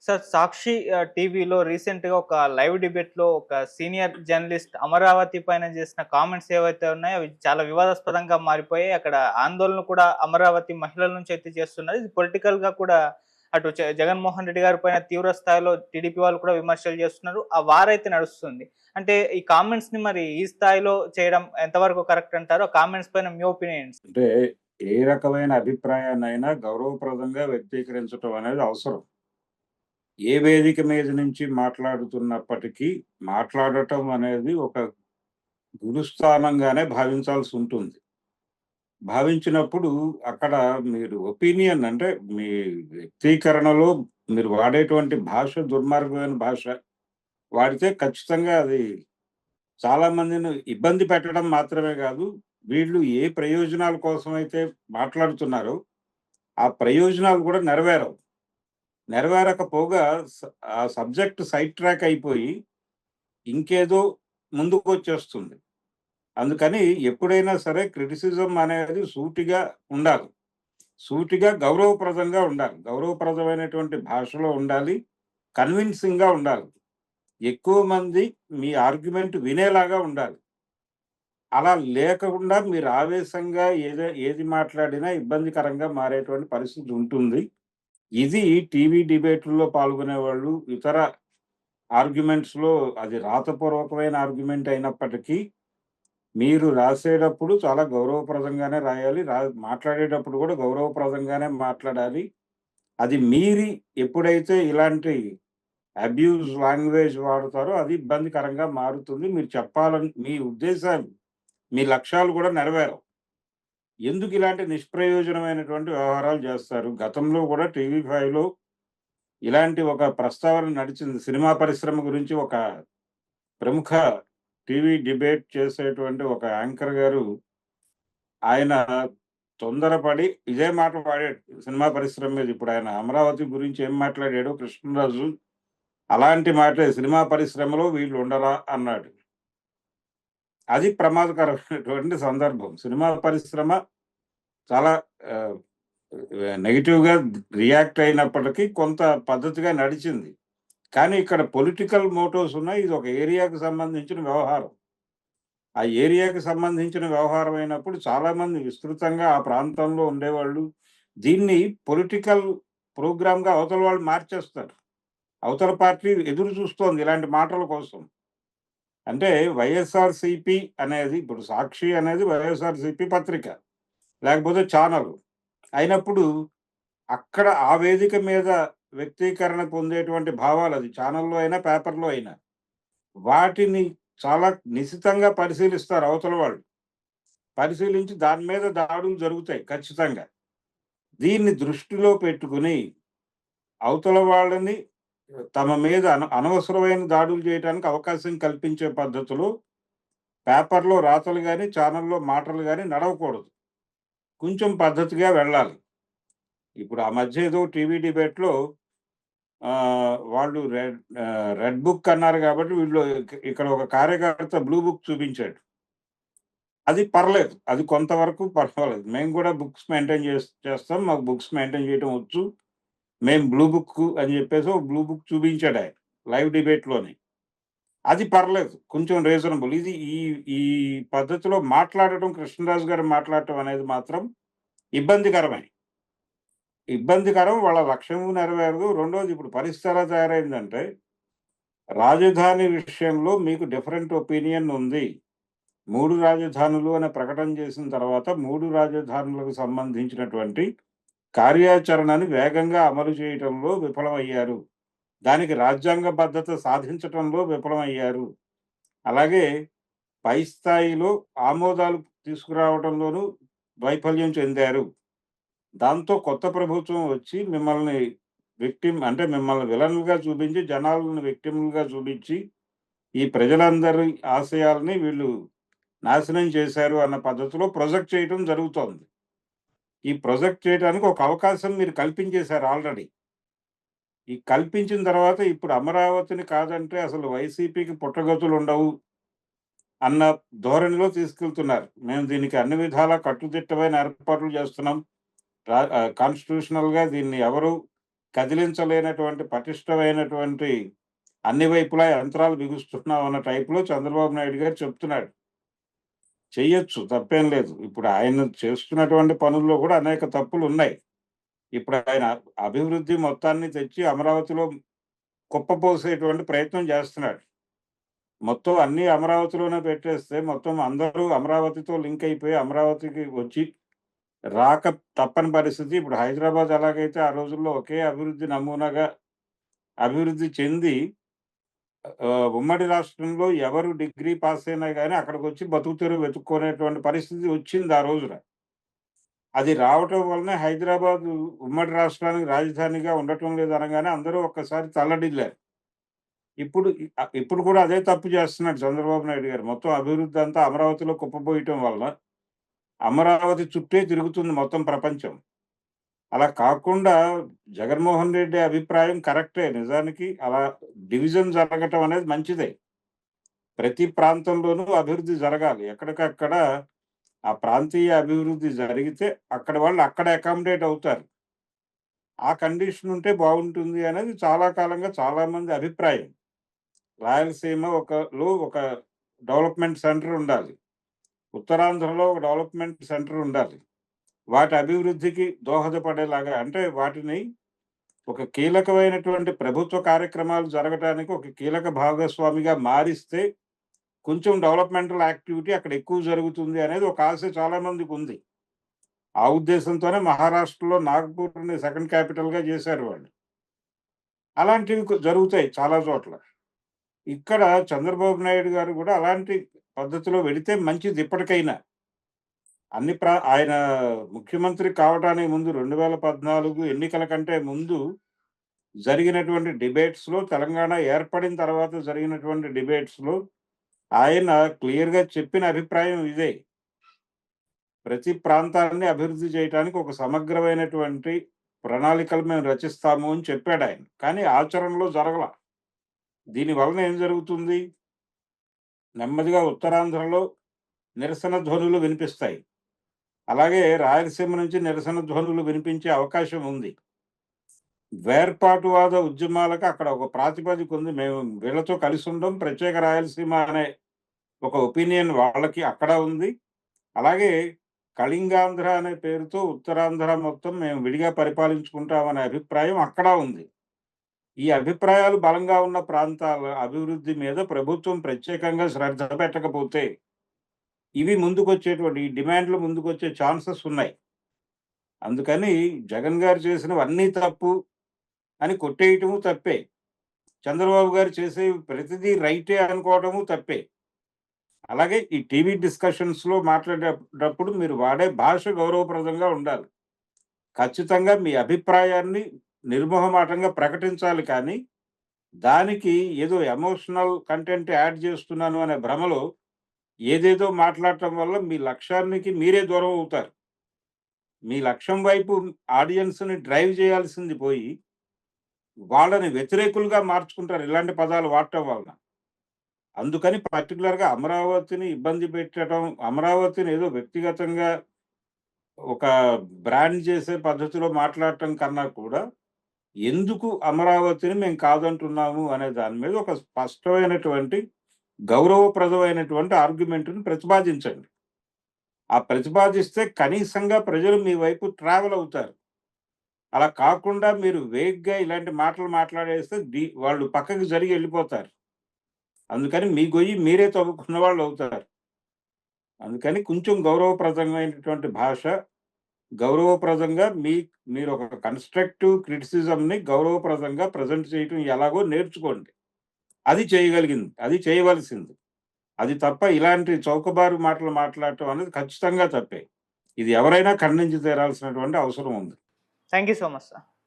Sir 'సాక్షి' టీవీలో రీసెంట్‌గా ఒక లైవ్ డిబేట్‌లో ఒక సీనియర్ జర్నలిస్ట్ అమరావతి పైన చేసిన కామెంట్స్ ఏవైతే ఉన్నాయో అవి చాలా వివాదాస్పదంగా మారిపోయాయి. అక్కడ ఆందోళన కూడా అమరావతి మహిళల నుంచి అయితే చేస్తున్నారు. ఇది పొలిటికల్‌గా కూడా అటు జగన్మోహన్ రెడ్డి గారి పైన తీవ్ర స్థాయిలో టీడీపీ వాళ్ళు కూడా విమర్శలు చేస్తున్నారు. ఆ వారైతే నడుస్తుంది. అంటే ఈ కామెంట్స్‌ని మరి ఈ స్థాయిలో చేయడం ఎంతవరకు కరెక్ట్ అంటారు? ఆ కామెంట్స్ పైన మీ ఒపీనియన్ ఏంటి? అంటే ఏ రకమైన అభిప్రాయాన్నైనా గౌరవప్రదంగా వ్యక్తీకరించటం అనేది అవసరం. ఏ వేదిక మీద నుంచి మాట్లాడుతున్నప్పటికీ, మాట్లాడటం అనేది ఒక గురుస్థానంగానే భావించాల్సుంటుంది. భావించినప్పుడు అక్కడ మీరు ఒపీనియన్ అంటే మీ వ్యక్తీకరణలో మీరు వాడేటువంటి భాష దుర్మార్గమైన భాష వాడితే ఖచ్చితంగా అది చాలా మందిని ఇబ్బంది పెట్టడం మాత్రమే గాదు, వీళ్ళు ఏ ప్రయోజనాల కోసమైతే మాట్లాడుతున్నారో, ఆ ప్రయోజనాలు గూడా నెరవేరవు. నెరవేరకపోగా ఆ సబ్జెక్ట్ సైడ్ ట్రాక్ అయిపోయి, ఇంకేదో ముందుకొచ్చేస్తుంది. అందుకని ఎప్పుడైనా సరే క్రిటిసిజం అనేది సూటిగా ఉండాలి. సూటిగా గౌరవప్రదంగా ఉండాలి. గౌరవప్రదమైనటువంటి భాషలో ఉండాలి. కన్విన్సింగ్‌గా ఉండాలి. ఎక్కువ మంది మీ ఆర్గ్యుమెంట్ వినేలాగా ఉండాలి. అలా లేకుండా మీరు ఆవేశంగా ఏది మాట్లాడినా ఇబ్బందికరంగా మారేటువంటి పరిస్థితి ఉంటుంది. ఇది టీవీ డిబేట్‌ల్లో పాల్గొనేవాళ్ళు, ఇతర ఆర్గ్యుమెంట్స్‌లో అది రాతపూర్వకమైన ఆర్గ్యుమెంట్ అయినప్పటికీ, మీరు రాసేటప్పుడు చాలా గౌరవప్రదంగానే రాయాలి. మాట్లాడేటప్పుడు కూడా గౌరవప్రదంగానే మాట్లాడాలి. అది మీరి ఎప్పుడైతే ఇలాంటి అబ్యూజ్ లాంగ్వేజ్ వాడతారో అది ఇబ్బందికరంగా మారుతుంది. మీరు చెప్పాలని మీ ఉద్దేశాలు, మీ లక్ష్యాలు కూడా నెరవేరవు. ఎందుకు ఇలాంటి నిష్ప్రయోజనమైనటువంటి వ్యవహారాలు చేస్తారు? గతంలో కూడా టీవీ5లో ఇలాంటి ఒక ప్రస్తావన నడిచింది. సినిమా పరిశ్రమ గురించి ఒక ప్రముఖ టీవీ డిబేట్ చేసేటువంటి ఒక యాంకర్ గారు, ఆయన తొందరపడి ఇదే మాట వాడాడు. సినిమా పరిశ్రమ మీద ఇప్పుడు ఆయన అమరావతి గురించి ఏం మాట్లాడాడో కృష్ణరాజు, అలాంటి మాటే సినిమా పరిశ్రమలో వీళ్ళు ఉండరా అన్నాడు. అది ప్రమాదకరమైనటువంటి సందర్భం. సినిమా పరిశ్రమ చాలా ఆహ్, నెగెటివ్‌గా రియాక్ట్ అయినప్పటికీ కొంత పద్ధతిగా నడిచింది. కానీ ఇక్కడ పొలిటికల్ మోటివ్స్ ఉన్నాయి. ఇది ఒక ఏరియాకి సంబంధించిన వ్యవహారం. ఆ ఏరియాకి సంబంధించిన వ్యవహారం అయినప్పుడు చాలామంది విస్తృతంగా ఆ ప్రాంతంలో ఉండేవాళ్ళు దీన్ని పొలిటికల్ ప్రోగ్రామ్‌గా అవతల వాళ్ళు మార్చేస్తారు. అవతల పార్టీ ఎదురు చూస్తోంది ఇలాంటి మాటల కోసం. అంటే వైఎస్ఆర్‌సీపీ అనేది ఇప్పుడు 'సాక్షి' అనేది వైఎస్ఆర్‌సీపీ పత్రిక. లేకపోతే ఛానల్. అయినప్పుడు అక్కడ ఆ వేదిక మీద వ్యక్తీకరణ పొందేటువంటి భావాలది ఛానల్‌లో అయినా, పేపర్‌లో అయినా. వాటిని చాలా నిశితంగా పరిశీలిస్తారు అవతల వాళ్ళు. పరిశీలించి దాని మీద దాడులు జరుగుతాయి ఖచ్చితంగా. దీన్ని దృష్టిలో పెట్టుకొని అవతల వాళ్ళని తమ మీద అనవసరమైన దాడులు చేయటానికి అవకాశం కల్పించే పద్ధతిలో పేపర్‌లో రాతలు గాని, ఛానల్‌లో మాటలు గాని నడవకూడదు. కొంచెం పద్ధతిగా వెళ్ళాలి. ఇప్పుడు ఆ మధ్య ఏదో టీవీ డిబేట్‌లో వాళ్ళు రెడ్ బుక్ అన్నారు కాబట్టి వీళ్ళు ఇక్కడ ఒక కార్యకర్త బ్లూ బుక్ చూపించాడు. అది పర్లేదు. అది కొంతవరకు పర్వాలేదు. మేము కూడా బుక్స్ మెయింటైన్ చేస్తాం. మాకు బుక్స్ మెయింటైన్ చేయటం వచ్చు. మేము బ్లూ బుక్ అని చెప్పేసి ఒక బ్లూ బుక్ చూపించాడాయన లైవ్ డిబేట్‌లోని. అది పర్లేదు. కొంచెం రీజనబుల్. ఇది ఈ ఈ పద్ధతిలో మాట్లాడటం కృష్ణరాజు గారు మాట్లాడటం అనేది మాత్రం ఇబ్బందికరమే. ఇబ్బందికరం. వాళ్ళ లక్ష్యము నెరవేరదు. రెండోది ఇప్పుడు పరిస్థితి ఎలా తయారైందంటే, రాజధాని విషయంలో మీకు డిఫరెంట్ ఒపీనియన్ ఉంది. 3 రాజధానులు అనే ప్రకటన చేసిన తర్వాత 3 రాజధానులకు సంబంధించినటువంటి కార్యాచరణని వేగంగా అమలు చేయటంలో విఫలమయ్యారు. దానికి రాజ్యాంగబద్ధత సాధించటంలో విఫలమయ్యారు. అలాగే పై స్థాయిలో ఆమోదాలు తీసుకురావటంలోనూ వైఫల్యం చెందారు. దాంతో కొత్త ప్రభుత్వం వచ్చి మిమ్మల్ని అంటే మిమ్మల్ని విలన్లుగా చూపించి, జనాలను విక్టిమ్‌లుగా చూపించి, ఈ ప్రజలందరి ఆశయాల్ని వీళ్ళు నాశనం చేశారు అన్న పద్ధతిలో ప్రొజెక్ట్ చేయటం జరుగుతోంది. ఈ ప్రొజెక్ట్ చేయడానికి ఒక అవకాశం మీరు కల్పించేశారు ఆల్రెడీ. ఈ కల్పించిన తర్వాత ఇప్పుడు అమరావతిని కాదంటే అసలు వైసీపీకి పుట్టగతులుండవు అన్న ధోరణిలో తీసుకెళ్తున్నారు. మేము దీనికి అన్ని విధాలా కట్టుదిట్టమైన ఏర్పాట్లు చేస్తున్నాం. కాన్స్టిట్యూషనల్‌గా దీన్ని ఎవరు కదిలించలేనటువంటి పటిష్టమైనటువంటి అన్ని వైపులా యంత్రాలు బిగుస్తున్నాం అన్న టైప్‌లో చంద్రబాబు నాయుడు గారు చెప్తున్నాడు. చెయ్యొచ్చు, తప్పేం లేదు. ఇప్పుడు ఆయన చేస్తున్నటువంటి పనుల్లో కూడా అనేక తప్పులున్నాయి. ఇప్పుడు ఆయన అభివృద్ధి మొత్తాన్ని తెచ్చి అమరావతిలో కుప్పపోసేటువంటి ప్రయత్నం చేస్తున్నాడు. మొత్తం అన్నీ అమరావతిలోనే పెట్టేస్తే మొత్తం అందరూ అమరావతితో లింక్ అయిపోయి అమరావతికి వచ్చి రాక తప్పని పరిస్థితి. ఇప్పుడు హైదరాబాద్ ఎలాగైతే ఆ రోజుల్లో ఒకే అభివృద్ధి నమూనాగా అభివృద్ధి చెంది ఉమ్మడి రాష్ట్రంలో ఎవరు డిగ్రీ పాస్ అయినా గాని అక్కడికొచ్చి బతుకుతెరువు వెతుక్కునేటువంటి పరిస్థితి వచ్చింది ఆ రోజున. అది రావటం వలనే హైదరాబాద్ ఉమ్మడి రాష్ట్రానికి రాజధానిగా ఉండటం లేదనగానే అందరూ ఒక్కసారి తల్లడిల్లారు. ఇప్పుడు కూడా అదే తప్పు చేస్తున్నాడు చంద్రబాబు నాయుడు గారు. మొత్తం అభివృద్ధి అంతా అమరావతిలో కుప్పపోయటం వలన అమరావతి చుట్టే తిరుగుతుంది మొత్తం ప్రపంచం. అలా కాకుండా జగన్మోహన్ రెడ్డి అభిప్రాయం కరెక్టే. నిజానికి అలా డివిజన్ జరగటం అనేది మంచిదే. ప్రతి ప్రాంతంలోనూ అభివృద్ధి జరగాలి. ఎక్కడికక్కడ ఆ ప్రాంతీయ అభివృద్ధి జరిగితే అక్కడి వాళ్ళు అక్కడ అకామిడేట్ అవుతారు. ఆ కండిషన్ ఉంటే బావుంటుంది అనేది చాలా కాలంగా చాలామంది అభిప్రాయం. రాయలసీమ ఒక డెవలప్‌మెంట్ సెంటర్ ఉండాలి. ఉత్తరాంధ్రలో ఒక డెవలప్‌మెంట్ సెంటర్ ఉండాలి. వాటి అభివృద్ధికి దోహదపడేలాగా అంటే వాటిని ఒక కీలకమైనటువంటి ప్రభుత్వ కార్యక్రమాలు జరగటానికి ఒక కీలక భాగస్వామిగా మారిస్తే కొంచెం డెవలప్‌మెంటల్ యాక్టివిటీ అక్కడ ఎక్కువ జరుగుతుంది అనేది ఒక ఆశ చాలా మందికుంది. ఆ ఉద్దేశంతోనే మహారాష్ట్రలో నాగ్‌పూర్‌ని సెకండ్ క్యాపిటల్‌గా చేశారు వాళ్ళు. అలాంటివి జరుగుతాయి చాలా చోట్ల. ఇక్కడ చంద్రబాబు నాయుడు గారు కూడా అలాంటి పద్ధతిలో వెళితే మంచిది ఇప్పటికైనా. ఆయన ముఖ్యమంత్రి కావటానికి ముందు 2014 ఎన్నికల కంటే ముందు జరిగినటువంటి డిబేట్స్‌లో తెలంగాణ ఏర్పడిన తర్వాత జరిగినటువంటి డిబేట్స్‌లో ఆయన క్లియర్‌గా చెప్పిన అభిప్రాయం ఇదే. ప్రతి ప్రాంతాన్ని అభివృద్ధి చేయటానికి ఒక సమగ్రమైనటువంటి ప్రణాళికలు మేము రచిస్తాము అని చెప్పాడాయన. కానీ ఆచరణలో జరగల. దీని వలన ఏం జరుగుతుంది? నెమ్మదిగా ఉత్తరాంధ్రలో నిరసన ధ్వనులు వినిపిస్తాయి. అలాగే రాయలసీమ నుంచి నిరసన ధ్వనులు వినిపించే అవకాశం ఉంది. వేర్పాటువాద ఉద్యమాలకు అక్కడ ఒక ప్రాతిపదిక ఉంది. మేము వీళ్ళతో కలిసి ఉండం, ప్రత్యేక రాయలసీమ అనే ఒక ఒపీనియన్ వాళ్ళకి అక్కడ ఉంది. అలాగే కళింగాంధ్ర అనే పేరుతో ఉత్తరాంధ్ర మొత్తం మేము విడిగా పరిపాలించుకుంటామనే అభిప్రాయం అక్కడ ఉంది. ఈ అభిప్రాయాలు బలంగా ఉన్న ప్రాంతాల అభివృద్ధి మీద ప్రభుత్వం ప్రత్యేకంగా శ్రద్ధ పెట్టకపోతే ఇవి ఈ డిమాండ్‌లు ముందుకొచ్చే ఛాన్సెస్ ఉన్నాయి. అందుకని జగన్ గారు చేసినవన్నీ తప్పు అని కొట్టేయటము తప్పే. చంద్రబాబు గారు చేసేవి ప్రతిదీ రైటే అనుకోవటము తప్పే. అలాగే ఈ టీవీ డిస్కషన్స్‌లో మాట్లాడేటప్పుడు మీరు వాడే భాష గౌరవప్రదంగా ఉండాలి. ఖచ్చితంగా మీ అభిప్రాయాన్ని నిర్మొహమాటంగా ప్రకటించాలి కానీ, దానికి ఏదో ఎమోషనల్ కంటెంట్ యాడ్ చేస్తున్నాను అనే భ్రమలో ఏదేదో మాట్లాడటం వల్ల మీ లక్ష్యానికి మీరే దూరం అవుతారు. మీ లక్ష్యం వైపు ఆడియన్స్‌ని డ్రైవ్ చేయాల్సింది పోయి, వాళ్ళని వ్యతిరేకులుగా మార్చుకుంటారు ఇలాంటి పదాలు వాడటం వలన. అందుకని పర్టిక్యులర్‌గా అమరావతిని ఇబ్బంది పెట్టడం, అమరావతిని ఏదో వ్యక్తిగతంగా ఒక బ్రాండ్ చేసే పద్ధతిలో మాట్లాడటం కన్నా కూడా, ఎందుకు అమరావతిని మేము కాదంటున్నాము అనే దాని మీద ఒక స్పష్టమైనటువంటి, గౌరవప్రదమైనటువంటి ఆర్గ్యుమెంట్‌ని ప్రతిపాదించండి. ఆ ప్రతిపాదిస్తే కనీసంగా ప్రజలు మీ వైపు ట్రావెల్ అవుతారు. అలా కాకుండా మీరు వేగ్‌గా ఇలాంటి మాటలు మాట్లాడేస్తే వాళ్ళు పక్కకి జరిగి ఎళ్ళిపోతారు. అందుకని మీ గొయ్యి మీరే తవ్వుకున్న వాళ్ళవుతారు. అందుకని కొంచెం గౌరవప్రదమైనటువంటి భాష, గౌరవప్రదంగా మీరొక కన్‌స్ట్రక్టివ్ క్రిటిసిజంని గౌరవప్రదంగా ప్రెజెంట్ చేయటం ఎలాగో నేర్చుకోండి. అది చేయవలసింది. అది తప్ప ఇలాంటి చౌకబారు మాటలు మాట్లాడటం అనేది ఖచ్చితంగా తప్పే. ఇది ఎవరైనా ఖండించి తీరాల్సినటువంటి అవసరం ఉంది. Thank you so much sir.